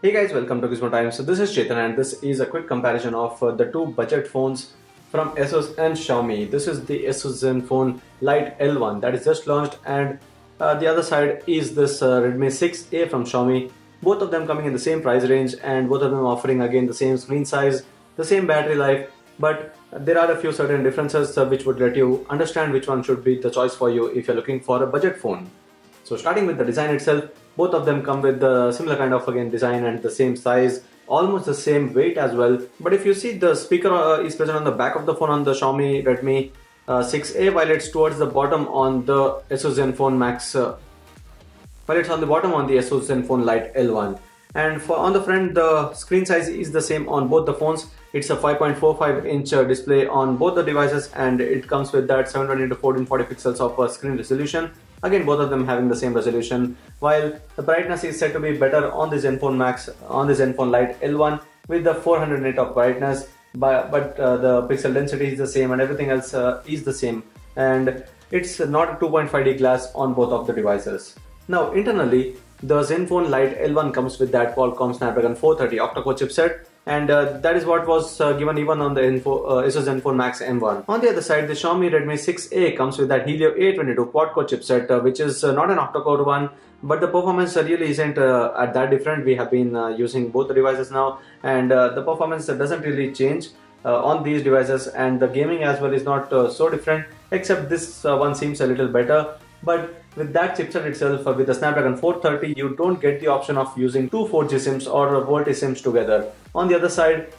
Hey guys, welcome to Gizmo Time. So this is Chetan and this is a quick comparison of the two budget phones from ASUS and Xiaomi. This is the ASUS ZenFone Lite L1 that is just launched, and the other side is this Redmi 6A from Xiaomi. Both of them coming in the same price range and both of them offering again the same screen size, the same battery life, but there are a few certain differences which would let you understand which one should be the choice for you if you're looking for a budget phone. So starting with the design itself, both of them come with the similar kind of design and the same size, almost the same weight as well. But if you see, the speaker is present on the back of the phone on the Xiaomi Redmi 6A, while it's towards the bottom on the ASUS ZenFone Max, while it's on the bottom on the ASUS ZenFone Lite L1. And on the front, the screen size is the same on both the phones. It's a 5.45-inch display on both the devices, and it comes with that 720x1440 pixels of screen resolution. Again, both of them having the same resolution, while the brightness is said to be better on the ZenFone Max, on the ZenFone Lite L1 with the 400 nit of brightness, but the pixel density is the same and everything else is the same, and it's not a 2.5D glass on both of the devices. Now internally, the ZenFone Lite L1 comes with that Qualcomm Snapdragon 430 octa-core chipset, and that is what was given even on the ASUS ZenFone Max M1. On the other side, the Xiaomi Redmi 6A comes with that Helio A22 quad-core chipset, which is not an octa-core one, but the performance really isn't at that different. We have been using both the devices now, and the performance doesn't really change on these devices, and the gaming as well is not so different, except this one seems a little better. But with that chipset itself, with the Snapdragon 430, you don't get the option of using two 4G SIMs or VoLTE SIMs together. On the other side,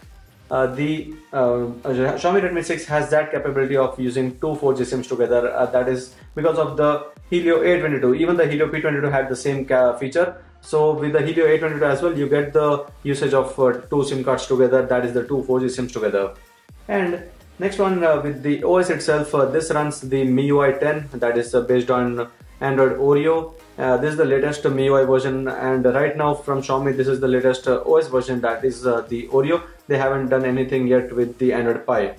the Xiaomi Redmi 6 has that capability of using two 4G SIMs together. That is because of the Helio A22. Even the Helio P22 had the same feature. So with the Helio A22 as well, you get the usage of two SIM cards together. That is the two 4G SIMs together. And next one, with the OS itself, this runs the MIUI 10, that is based on Android Oreo. This is the latest MIUI version, and right now from Xiaomi, this is the latest OS version, that is the Oreo. They haven't done anything yet with the Android Pie.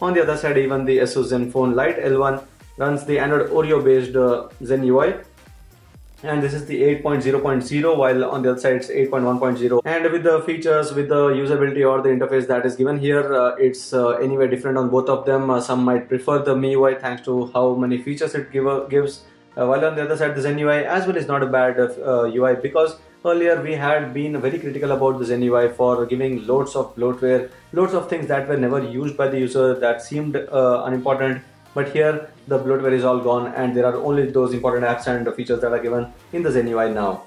On the other side, even the ASUS ZenFone Lite L1 runs the Android Oreo based Zen UI, and this is the 8.0.0, while on the other side it's 8.1.0. And with the features, with the usability or the interface that is given here, it's anyway different on both of them. Some might prefer the MIUI thanks to how many features it gives, while on the other side the Zen UI as well is not a bad UI, because earlier we had been very critical about the Zen UI for giving loads of bloatware, loads of things that were never used by the user that seemed unimportant. But here the bloatware is all gone and there are only those important apps and features that are given in the Zen UI now.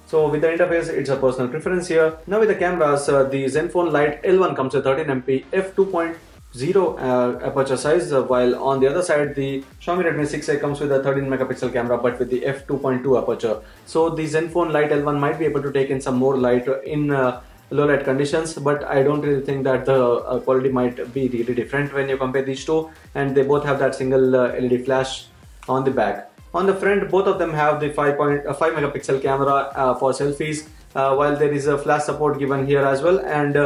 So with the interface, it's a personal preference here. Now with the cameras, the ZenFone Lite L1 comes with 13MP f2.0 aperture size, while on the other side the Xiaomi Redmi 6A comes with a 13 megapixel camera but with the f2.2 aperture. So the ZenFone Lite L1 might be able to take in some more light in low light conditions, but I don't really think that the quality might be really different when you compare these two, and they both have that single LED flash on the back. On the front, both of them have the 5 megapixel camera for selfies, while there is a flash support given here as well, and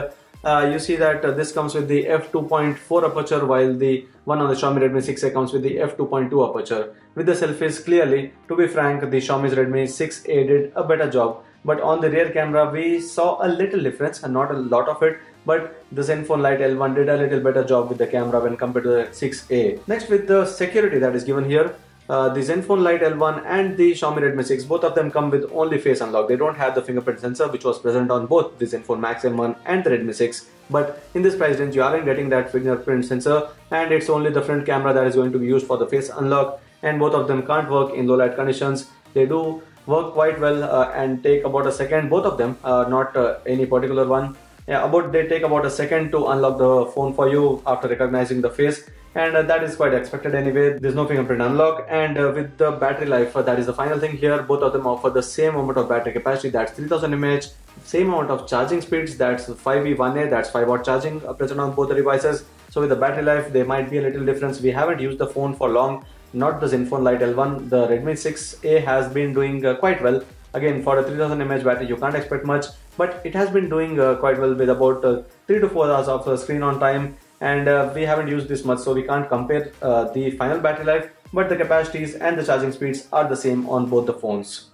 you see that this comes with the f2.4 aperture, while the one on the Xiaomi Redmi 6A comes with the f2.2 aperture. With the selfies, clearly, to be frank, the Xiaomi's Redmi 6A did a better job. But on the rear camera, we saw a little difference, and not a lot of it, but the ZenFone Lite L1 did a little better job with the camera when compared to the 6A. Next, with the security that is given here, the ZenFone Lite L1 and the Xiaomi Redmi 6, both of them come with only face unlock. They don't have the fingerprint sensor which was present on both the ZenFone Max M1 and the Redmi 6. But in this price range, you aren't getting that fingerprint sensor, and it's only the front camera that is going to be used for the face unlock, and both of them can't work in low light conditions. They do work quite well and take about a second, both of them, not any particular one. Yeah, they take about a second to unlock the phone for you after recognizing the face, and that is quite expected anyway. There's no fingerprint unlock, and with the battery life, that is the final thing here. Both of them offer the same amount of battery capacity, that's 3000 mAh, same amount of charging speeds, that's 5V1A, that's 5 watt charging present on both the devices. So with the battery life, there might be a little difference. We haven't used the phone for long, not the ZenFone Lite L1. The Redmi 6A has been doing quite well. Again, for a 3000 mAh battery, you can't expect much, but it has been doing quite well with about 3 to 4 hours of screen on time, and we haven't used this much, so we can't compare the final battery life, but the capacities and the charging speeds are the same on both the phones.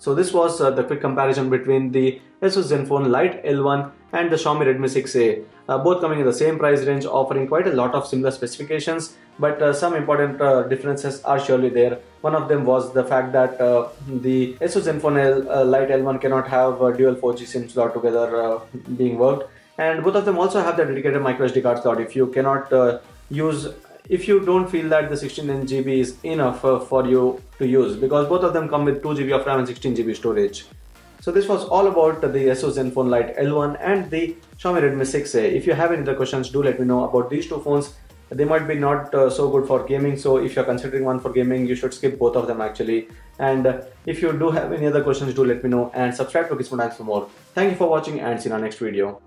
So this was the quick comparison between the ASUS ZenFone Lite L1 and the Xiaomi Redmi 6A, both coming in the same price range, offering quite a lot of similar specifications, but some important differences are surely there. One of them was the fact that the ASUS ZenFone Lite L1 cannot have dual 4G SIM slot together being worked, and both of them also have the dedicated microSD card slot if you cannot if you don't feel that the 16GB is enough for you to use, because both of them come with 2GB of RAM and 16GB storage. So this was all about the ASUS ZenFone Lite L1 and the Xiaomi Redmi 6A. If you have any other questions, do let me know about these two phones. They might be not so good for gaming, so if you're considering one for gaming, you should skip both of them actually. And if you do have any other questions, do let me know and subscribe to Gizmo for more. Thank you for watching and see you in our next video.